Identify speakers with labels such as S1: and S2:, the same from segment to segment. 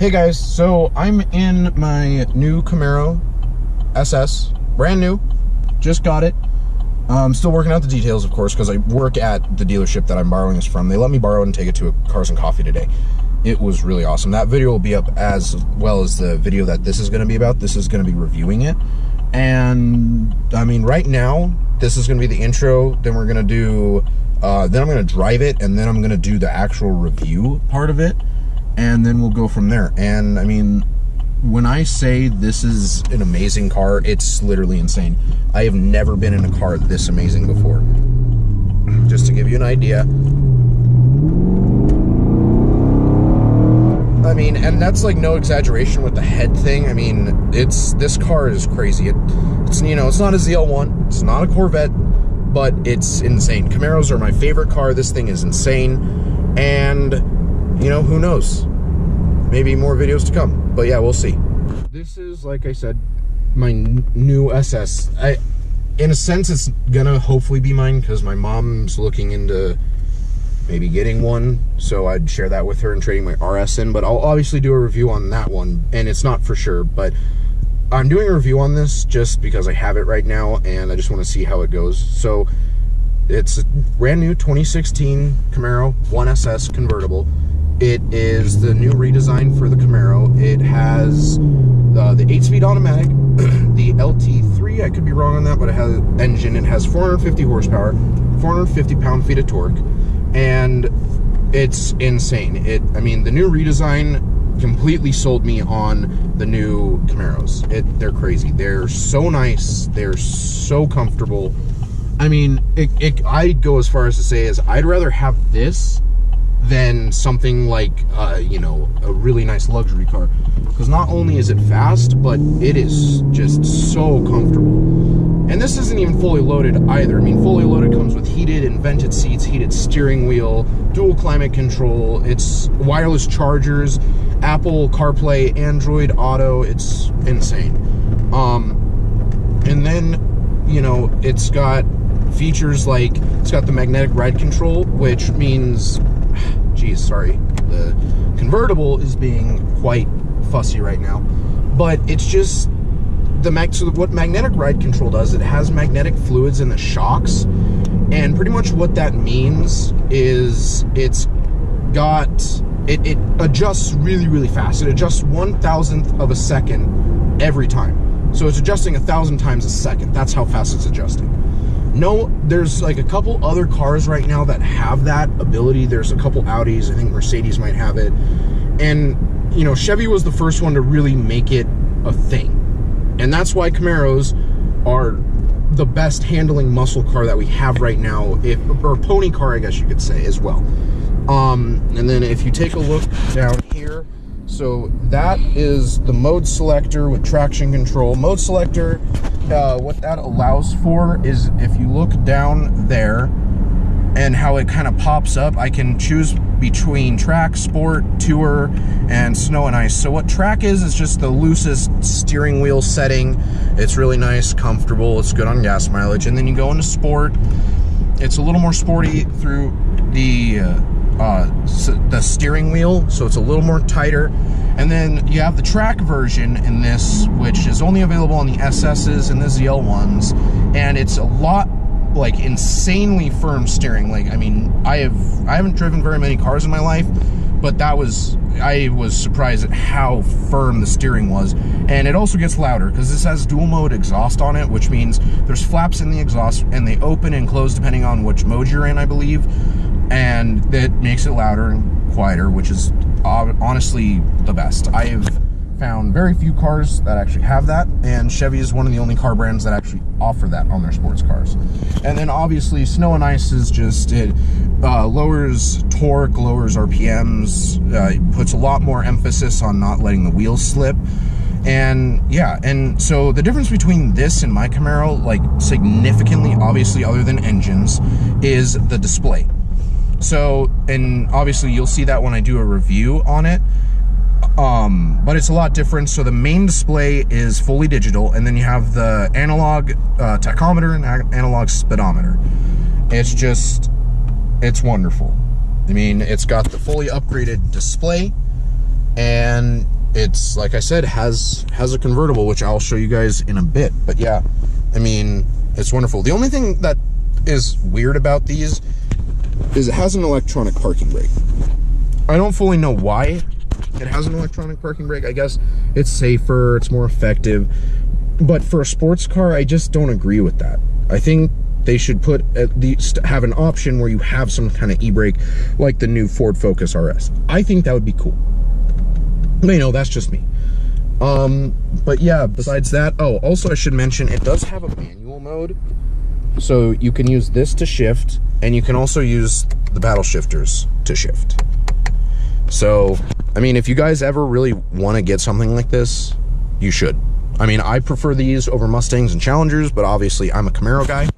S1: Hey guys, so I'm in my new Camaro SS, brand new, just got it. I'm still working out the details, of course, because I work at the dealership that I'm borrowing this from. They let me borrow it and take it to a Cars and Coffee today. It was really awesome. That video will be up as well as the video that this is going to be about. This is going to be reviewing it. And, I mean, right now, this is going to be the intro. Then we're going to do, then I'm going to drive it, and then I'm going to do the actual review part of it. And then we'll go from there. And, I mean, when I say this is an amazing car, it's literally insane. I have never been in a car this amazing before. Just to give you an idea. I mean, and that's like no exaggeration with the head thing. I mean, this car is crazy. It's you know, it's not a ZL1, it's not a Corvette, but it's insane. Camaros are my favorite car. This thing is insane. And, you know, who knows? Maybe more videos to come. But yeah, we'll see. This is, like I said, my new SS. In a sense, it's gonna hopefully be mine because my mom's looking into maybe getting one, so I'd share that with her and trading my RS in. But I'll obviously do a review on that one, and it's not for sure, but I'm doing a review on this just because I have it right now and I just want to see how it goes. So it's a brand new 2016 Camaro 1SS convertible. It is the new redesign for the Camaro. It has the 8-speed automatic, the LT3, I could be wrong on that, but it has an engine. It has 450 horsepower, 450 pound-feet of torque, and it's insane. I mean, the new redesign completely sold me on the new Camaros. They're crazy. They're so nice. They're so comfortable. I mean, I'd go as far as to say is I'd rather have this than something like, you know, a really nice luxury car. Because not only is it fast, but it is just so comfortable. And this isn't even fully loaded either. I mean, fully loaded comes with heated and vented seats, heated steering wheel, dual climate control, it's wireless chargers, Apple CarPlay, Android Auto. It's insane. And then, you know, it's got features like, it's got the magnetic ride control, which means, geez, sorry, the convertible is being quite fussy right now, but it's just so what magnetic ride control does, it has magnetic fluids in the shocks, and pretty much what that means is it adjusts really, really fast. It adjusts 1/1000th of a second every time. So it's adjusting 1,000 times a second. That's how fast it's adjusting. No, there's like a couple other cars right now that have that ability. There's a couple Audis, I think Mercedes might have it. And, you know, Chevy was the first one to really make it a thing. And that's why Camaros are the best handling muscle car that we have right now, or pony car, I guess you could say, as well. And then if you take a look down here, so that is the mode selector with traction control. Mode selector, what that allows for is if you look down there and how it kind of pops up, I can choose between track, sport, tour, and snow and ice. So what track is just the loosest steering wheel setting. It's really nice, comfortable, it's good on gas mileage. And then you go into sport. It's a little more sporty through the steering wheel, so it's a little more tighter. And then you have the track version in this, which is only available on the SS's and the ZL1s, and it's a lot like insanely firm steering. Like, I mean, I haven't driven very many cars in my life, but I was surprised at how firm the steering was. And it also gets louder because this has dual mode exhaust on it, which means there's flaps in the exhaust and they open and close depending on which mode you're in, I believe. And that makes it louder and quieter, which is honestly the best. I have found very few cars that actually have that, and Chevy is one of the only car brands that actually offer that on their sports cars. And then obviously snow and ice is just, it lowers torque, lowers RPMs, puts a lot more emphasis on not letting the wheels slip. And yeah, and so the difference between this and my Camaro, like significantly, obviously other than engines, is the display. So, and obviously you'll see that when I do a review on it, but it's a lot different. So the main display is fully digital, and then you have the analog tachometer and analog speedometer. It's wonderful. I mean, it's got the fully upgraded display, and it's, like I said, has a convertible, which I'll show you guys in a bit. But yeah, I mean, it's wonderful. The only thing that is weird about these is it has an electronic parking brake. I don't fully know why it has an electronic parking brake. I guess it's safer, it's more effective. But for a sports car, I just don't agree with that. I think they should at least have an option where you have some kind of e-brake like the new Ford Focus RS. I think that would be cool. But, you know, that's just me. But yeah, besides that, oh, also I should mention, it does have a manual mode. So you can use this to shift, and you can also use the paddle shifters to shift. So, I mean, if you guys ever really want to get something like this, you should. I mean, I prefer these over Mustangs and Challengers, but obviously I'm a Camaro guy.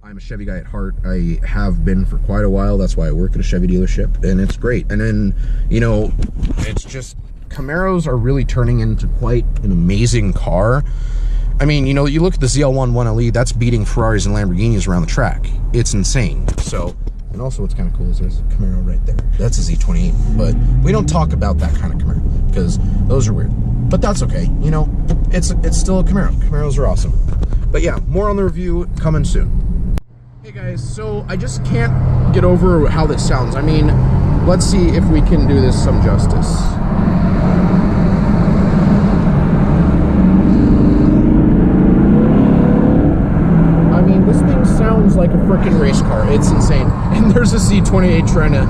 S1: I'm a Chevy guy at heart. I have been for quite a while. That's why I work at a Chevy dealership, and it's great. And then, you know, it's just, Camaros are really turning into quite an amazing car. I mean, you know, you look at the ZL1 1LE, that's beating Ferraris and Lamborghinis around the track. It's insane. So, and also what's kind of cool is there's a Camaro right there. That's a Z28, but we don't talk about that kind of Camaro because those are weird. But that's okay, you know, it's still a Camaro. Camaros are awesome. But yeah, more on the review coming soon. Hey guys, so I just can't get over how this sounds. I mean, let's see if we can do this some justice. I mean, this thing sounds like a freaking race car. It's insane. And there's a Z28 trying to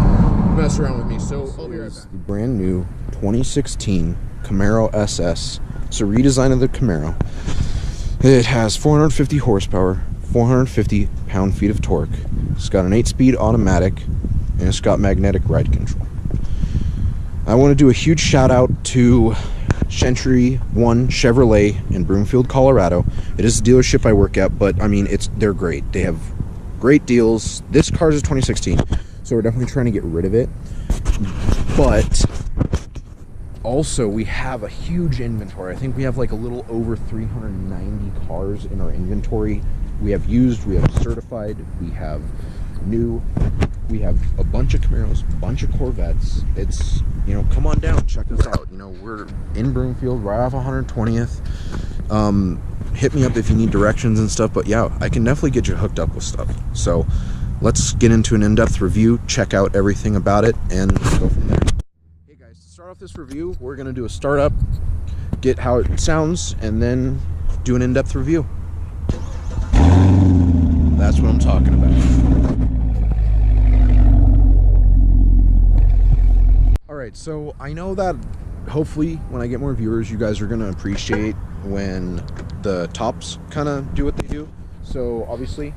S1: mess around with me, so I'll be right back. The brand new 2016 Camaro SS. It's a redesign of the Camaro. It has 450 horsepower, 450 pound-feet of torque. It's got an 8-speed automatic, and it's got magnetic ride control. I want to do a huge shout out to Century One Chevrolet in Broomfield, Colorado. It is a dealership I work at, but I mean, they're great. They have great deals. This car is 2016, so we're definitely trying to get rid of it. But also, we have a huge inventory. I think we have like a little over 390 cars in our inventory. We have used, we have certified, we have new, we have a bunch of Camaros, a bunch of Corvettes. It's, you know, come on down, check us out. You know, we're in Broomfield, right off 120th. Hit me up if you need directions and stuff, but yeah, I can definitely get you hooked up with stuff. So let's get into an in-depth review, check out everything about it, and go from there. Hey guys, to start off this review, we're gonna do a startup, get how it sounds, and then do an in-depth review. That's what I'm talking about. Alright, so I know that hopefully when I get more viewers, you guys are going to appreciate when the tops kind of do what they do. So obviously,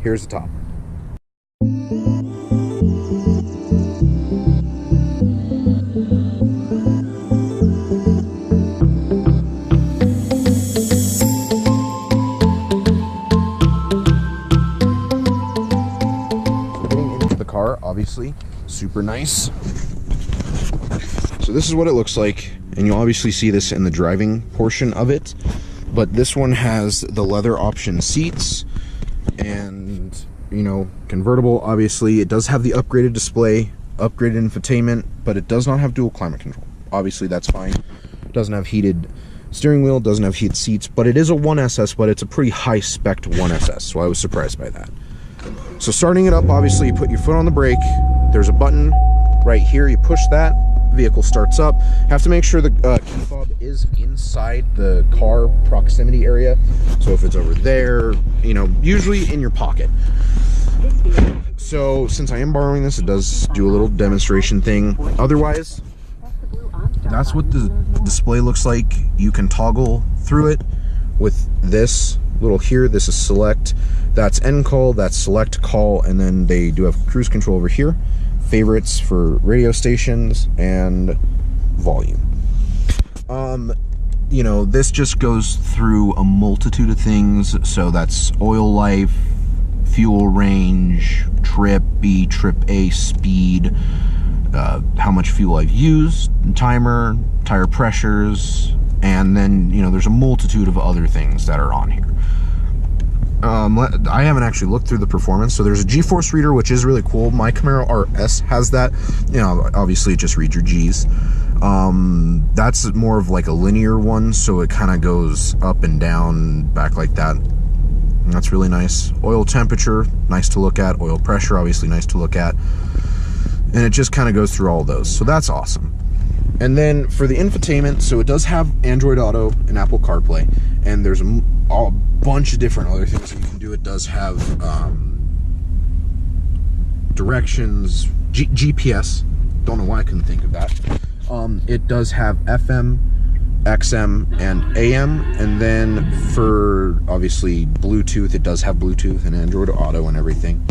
S1: here's the top. Obviously, super nice. So this is what it looks like, and you'll obviously see this in the driving portion of it, but this one has the leather option seats and, you know, convertible. Obviously it does have the upgraded display, upgraded infotainment, but it does not have dual climate control. Obviously that's fine. It doesn't have heated steering wheel, doesn't have heated seats, but it is a 1SS, but it's a pretty high spec 1SS, so I was surprised by that. So starting it up, obviously you put your foot on the brake, there's a button right here, you push that, vehicle starts up. Have to make sure the key fob is inside the car proximity area. So if it's over there, you know, usually in your pocket. So since I am borrowing this, it does do a little demonstration thing. Otherwise, that's what the display looks like. You can toggle through it with this little here. This is select, that's end call, that's select call, and then they do have cruise control over here, favorites for radio stations, and volume. You know, this just goes through a multitude of things. So that's oil life, fuel range, trip B, trip A, speed, how much fuel I've used, timer, tire pressures, and then, you know, there's a multitude of other things that are on here. I haven't actually looked through the performance. So there's a G-force reader, which is really cool. My Camaro RS has that. You know, obviously it just reads your G's. That's more of like a linear one, so it kind of goes up and down, back like that. And that's really nice. Oil temperature, nice to look at. Oil pressure, obviously nice to look at. And it just kind of goes through all those, so that's awesome. And then for the infotainment, so it does have Android Auto and Apple CarPlay, and there's a bunch of different other things that you can do. It does have directions, GPS. Don't know why I couldn't think of that. It does have FM, XM, and AM, and then for obviously Bluetooth, it does have Bluetooth and Android Auto and everything.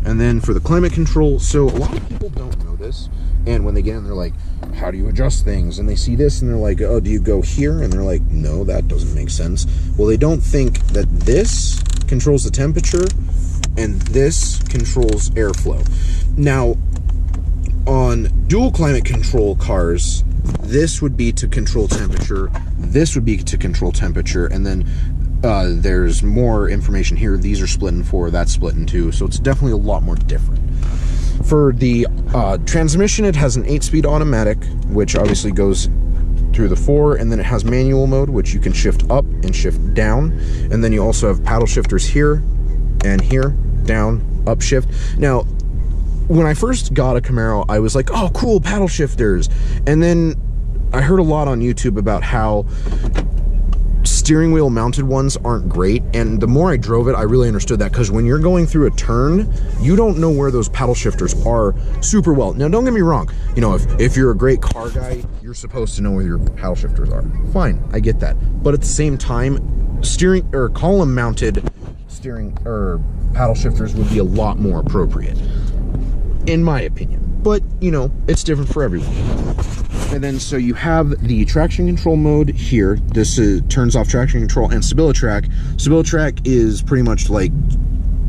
S1: And then for the climate control, so a lot of people don't know this, and when they get in, they're like, how do you adjust things? And they see this and they're like, oh, do you go here? And they're like, no, that doesn't make sense. Well, they don't think that this controls the temperature and this controls airflow. Now, on dual climate control cars, this would be to control temperature, this would be to control temperature, and then there's more information here. These are split in 4, that's split in 2, so it's definitely a lot more different. For the transmission, it has an 8-speed automatic, which obviously goes through the 4, and then it has manual mode, which you can shift up and shift down, and then you also have paddle shifters here and here, down, up shift. Now, when I first got a Camaro, I was like, oh, cool, paddle shifters. And then I heard a lot on YouTube about how steering wheel mounted ones aren't great, and the more I drove it, I really understood that, because when you're going through a turn, you don't know where those paddle shifters are super well. Now, don't get me wrong, you know, if you're a great car guy, you're supposed to know where your paddle shifters are. Fine, I get that. But at the same time, steering or column mounted steering or paddle shifters would be a lot more appropriate, in my opinion. But, you know, it's different for everyone. And then, so you have the traction control mode here. This turns off traction control and StabiliTrak. StabiliTrak is pretty much like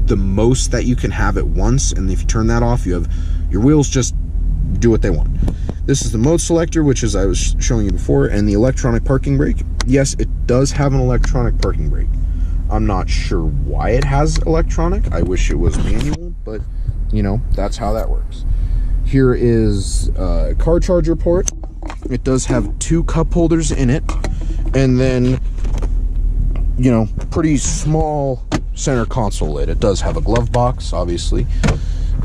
S1: the most that you can have at once. And if you turn that off, you have your wheels just do what they want. This is the mode selector, which is I was showing you before, and the electronic parking brake. Yes, it does have an electronic parking brake. I'm not sure why it has electronic. I wish it was manual, but you know, that's how that works. Here is a car charger port. It does have 2 cup holders in it, and then, you know, pretty small center console lid. It does have a glove box, obviously,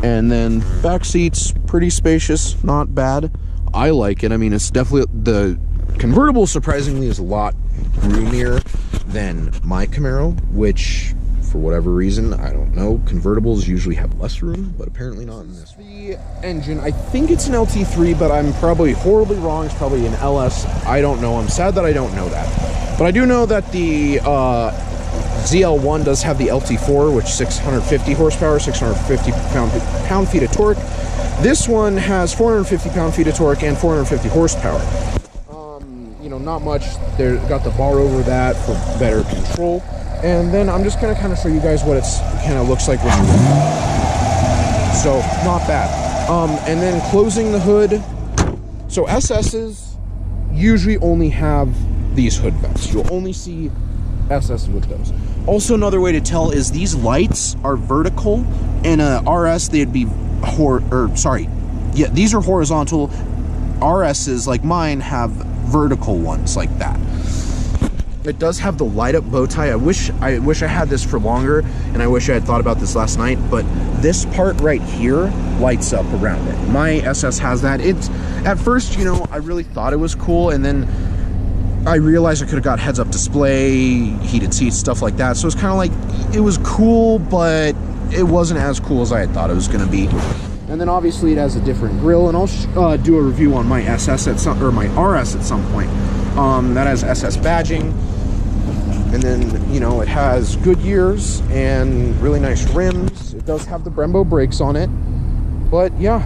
S1: and then back seats, pretty spacious, not bad. I like it. I mean, it's definitely, the convertible surprisingly is a lot roomier than my Camaro, which for whatever reason, I don't know, convertibles usually have less room, but apparently not in this. The engine, I think it's an LT3, but I'm probably horribly wrong. It's probably an LS. I don't know. I'm sad that I don't know that. But I do know that the ZL1 does have the LT4, which is 650 horsepower, 650 pound-feet of torque. This one has 450 pound-feet of torque and 450 horsepower. You know, not much. They got the bar over that for better control. And then I'm just going to kind of show you guys what it's kind of looks like. So, not bad. And then closing the hood. So SS's usually only have these hood vents. You'll only see SS's with those. Also, another way to tell is these lights are vertical. In a RS, they'd be these are horizontal. RS's, like mine, have vertical ones like that. It does have the light up bow tie. I wish I had this for longer, and I wish I had thought about this last night, but this part right here lights up around it. My SS has that. It's, at first, you know, I really thought it was cool, and then I realized I could have got heads up display, heated seats, stuff like that. So it's kind of like, it was cool, but it wasn't as cool as I had thought it was going to be. And then obviously it has a different grille, and I'll do a review on my SS at some, or my RS at some point. That has SS badging. And then, you know, it has Goodyears and really nice rims. It does have the Brembo brakes on it. But yeah.